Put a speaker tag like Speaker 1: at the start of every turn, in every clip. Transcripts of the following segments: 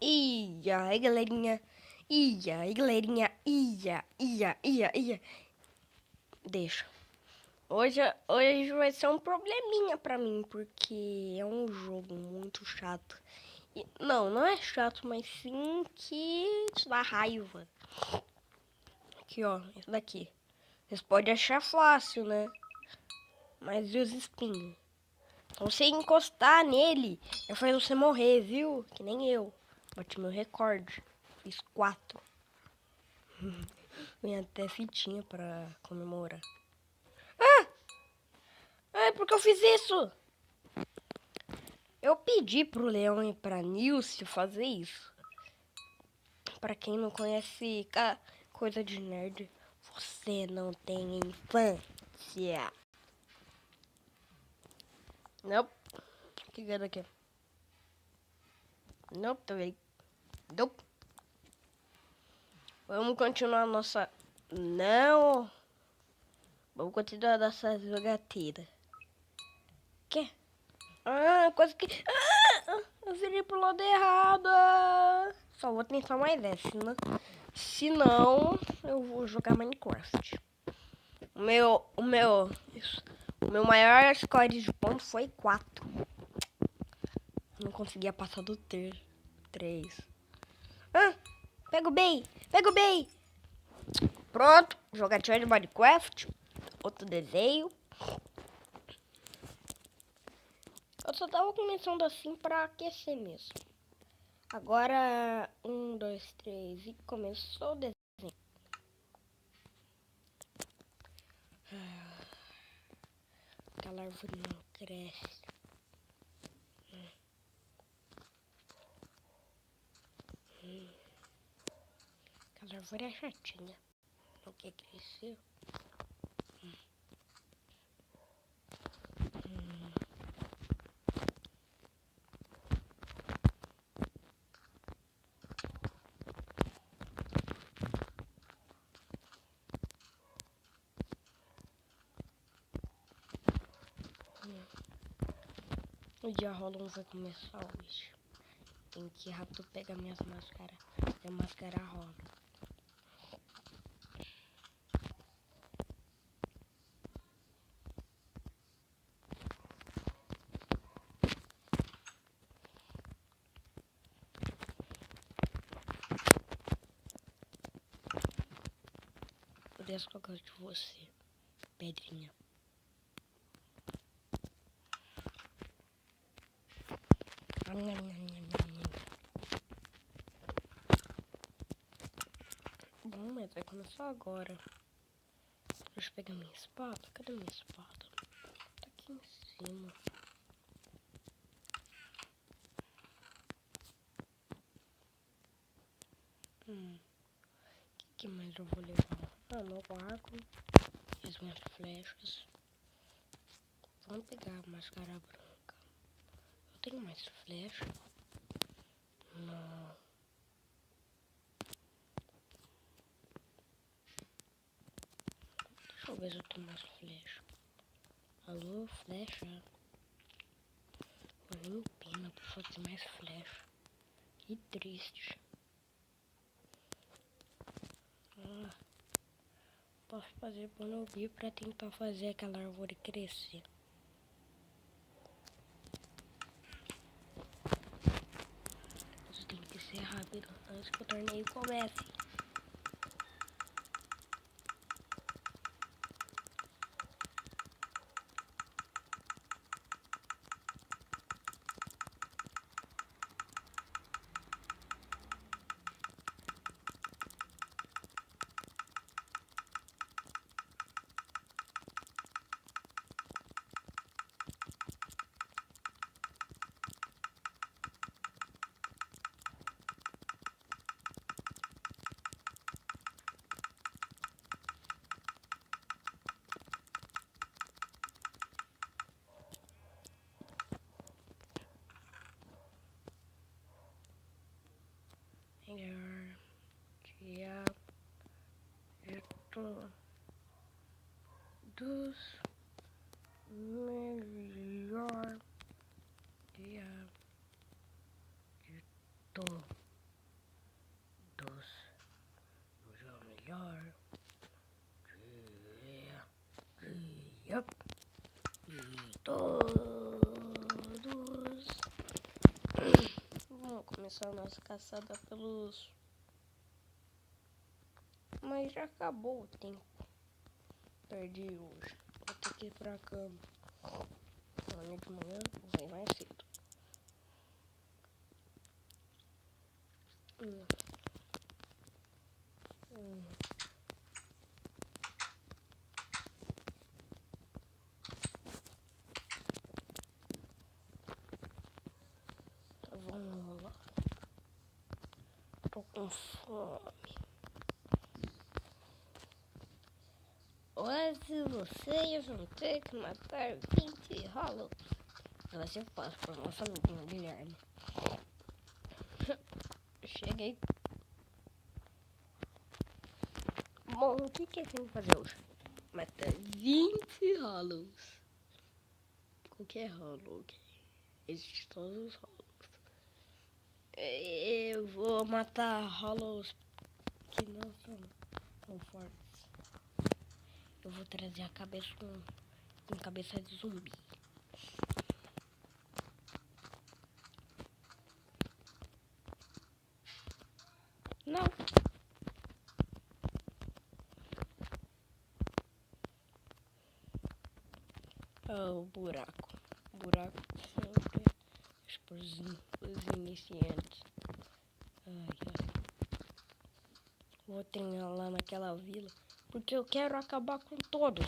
Speaker 1: Aí, galerinha. Aí, galerinha. Ia. Deixa. Hoje vai ser um probleminha pra mim, porque é um jogo muito chato. Não é chato, mas sim que te dá raiva. Aqui, ó, esse daqui. Vocês podem achar fácil, né? Mas e os espinhos? Então, se encostar nele, é faz você morrer, viu? Que nem eu. Bati meu recorde. Fiz 4. Vem até fitinha pra comemorar. Porque eu fiz isso? Eu pedi pro Leão e pra Nilce fazer isso. Pra quem não conhece coisa de nerd, você não tem infância. Não. Que é daqui? Não, também. Não. Vamos continuar nossa... Não. Vamos continuar nossa jogatina. Quê? Quase que... eu virei pro lado errado. Só vou tentar mais essa, né? Senão, eu vou jogar Minecraft. O meu maior score de pontos foi 4. Não conseguia passar do 3. Pega o bem. Pronto, jogatina de Minecraft. Outro desenho. Eu só tava começando assim pra aquecer mesmo. Agora, 1, 2, 3 e começou o desenho. Aquela árvore não cresce. Aquela árvore é chatinha. Não quer crescer. O dia Rolon vai começar hoje. Tem que rápido pegar minhas máscaras. Minha máscara rola. Por isso que eu gosto de você, Pedrinha. Bom, mas vai começar agora. Deixa eu pegar minha espada. Cadê minha espada? Tá aqui em cima. Que mais eu vou levar? Meu arco e as minhas flechas. Vamos pegar a máscara branca. Eu tenho mais flecha? Não. Deixa eu ver se eu tenho mais flecha. Alô, flecha? Eu nem pena pra fazer mais flecha. Que triste. Posso fazer Bonobi pra tentar fazer aquela árvore crescer. Isso tem que ser rápido antes que o torneio comece. Melhor dia de todos. Melhor dia de todos. melhor dia e todos. Vamos começar a nossa caçada pelos... Mas já acabou o tempo. Perdi hoje. Vou ter que ir pra cama. Amanhã de manhã vem mais cedo. Vamos lá. Tô com fome. Hoje vocês vão ter que matar 20 Hollows. Vai ser fácil para nosso amiguinho Guilherme. Cheguei. Bom, o que a gente vai fazer hoje? Matar 20 Hollows. Qualquer Hollow, ok? Existem todos os Hollows. Eu vou matar Hollows que não são tão fortes. Eu vou trazer a cabeça com cabeça de zumbi. Não. O buraco. Buraco sempre. Os iniciantes. Ai. Vou treinar lá naquela vila. Porque eu quero acabar com todos.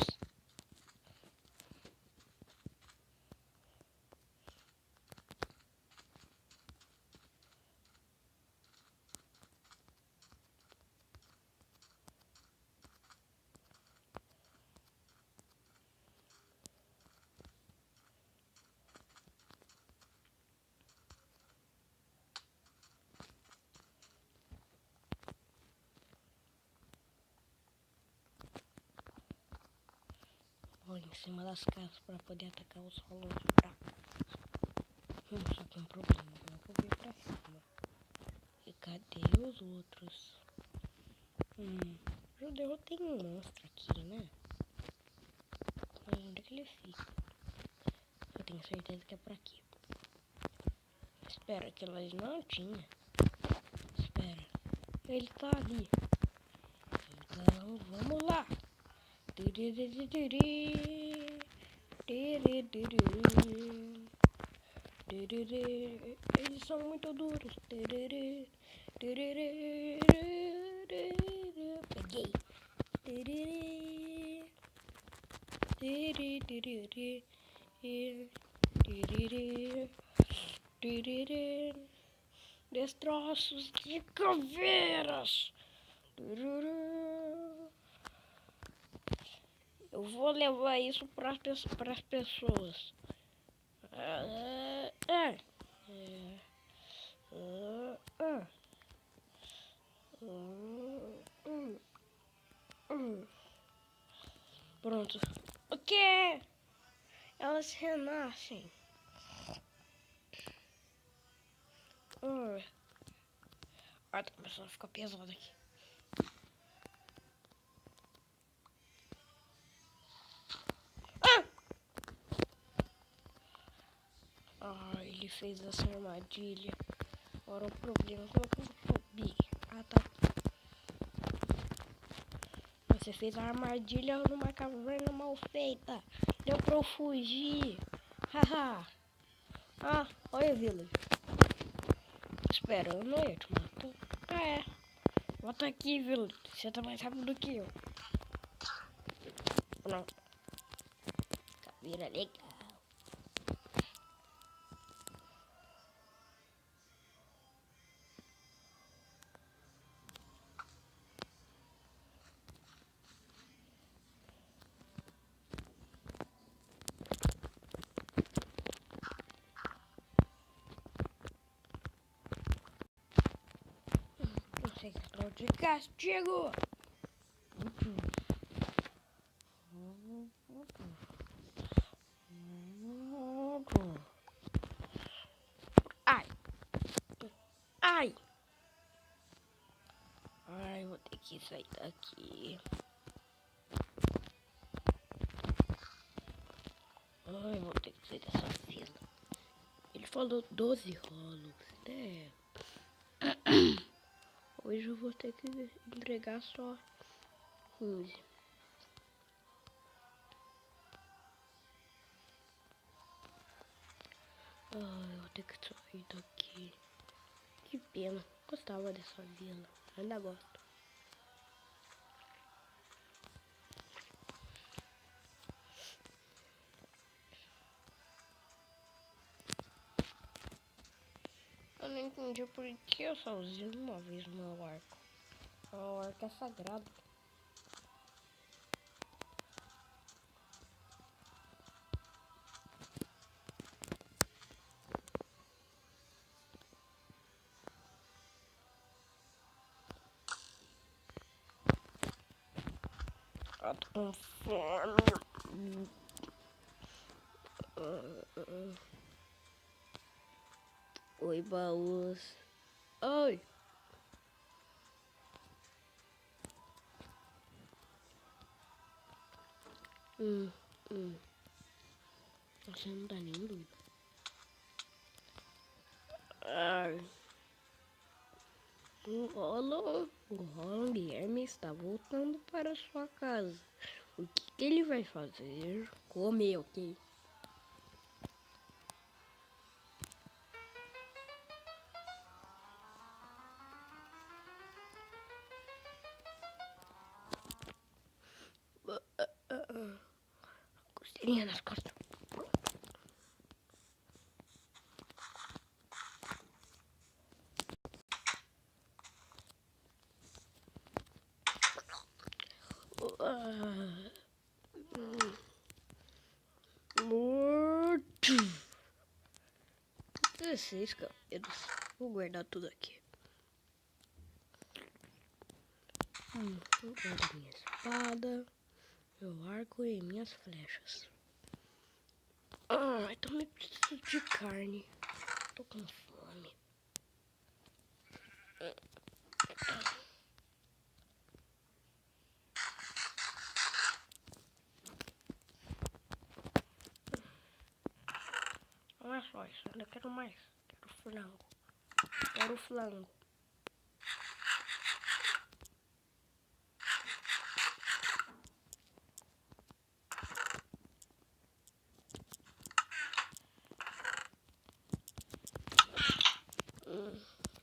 Speaker 1: Vou em cima das casas para poder atacar os rolos fracos. Só que um problema. Eu vou vir pra cima. E cadê os outros? Eu derrotei um monstro aqui, né? Mas onde é que ele fica? Eu tenho certeza que é por aqui. Espera, que nós não tinha. Espera. Ele tá ali. Então, vamos lá. Eles são muito duros. Peguei. Destroços de caveiras. Eu vou levar isso para as pessoas. Pronto. O que? Elas renascem. Tá começando a ficar pesado aqui. Ele fez essa armadilha. Agora o problema, como é que eu vou subir? Tá. Você fez a armadilha numa caverna mal feita. Deu pra eu fugir. Haha. Olha a vila. Espera, eu não ia te matar. Volta aqui, vila. Você tá mais rápido que eu. Pronto. Caveira legal. Secretário de castigo. Ai. Ai, vou ter que sair daqui. Ai, vou ter que sair dessa fila. Ele falou 12 rolos, né? Hoje eu vou ter que entregar só 15. Ai, eu vou ter que sair daqui. Que pena. Gostava dessa vila. Ainda gosto. Eu não entendi por que eu só usei uma vez o meu arco. O arco é sagrado. Eu tô com fome. Oi, baús. Oi. Você não tá nem doido. Ai. O Roland Guilherme está voltando para sua casa. O que ele vai fazer? Comer, ok? Costeirinha nas costas. Morto. 16 cabelos. Vou guardar tudo aqui. Vou guardar minha espada, meu arco e minhas flechas. Ai, também preciso de carne. Tô com fome. Não é só isso, ainda quero mais. Quero flango. Quero flango.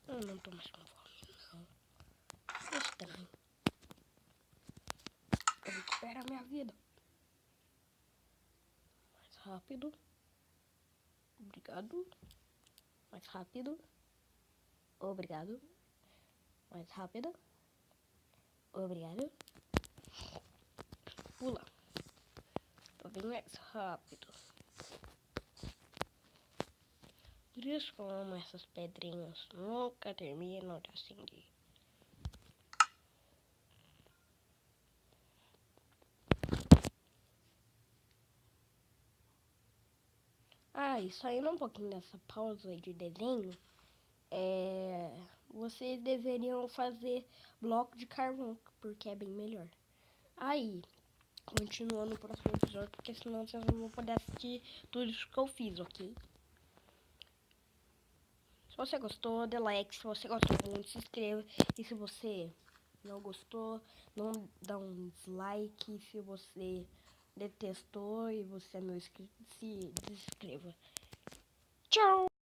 Speaker 1: Eu não tô mais com fome, não. É estranho. Eu recupero a minha vida. Mais rápido. Obrigado. Mais rápido. Obrigado. Mais rápido. Obrigado. Pula. Tô bem mais rápido. Por isso que eu amo essas pedrinhas. Nunca terminam de acender. E saindo um pouquinho dessa pausa de desenho, vocês deveriam fazer bloco de carvão, porque é bem melhor. Aí, continuando no próximo episódio, porque senão vocês não vão poder assistir tudo isso que eu fiz, ok? Se você gostou, dê like. Se você gostou muito, se inscreva. E se você não gostou, não dá um dislike. Se você detestou e você é meu inscrito, se inscreva. Tchau!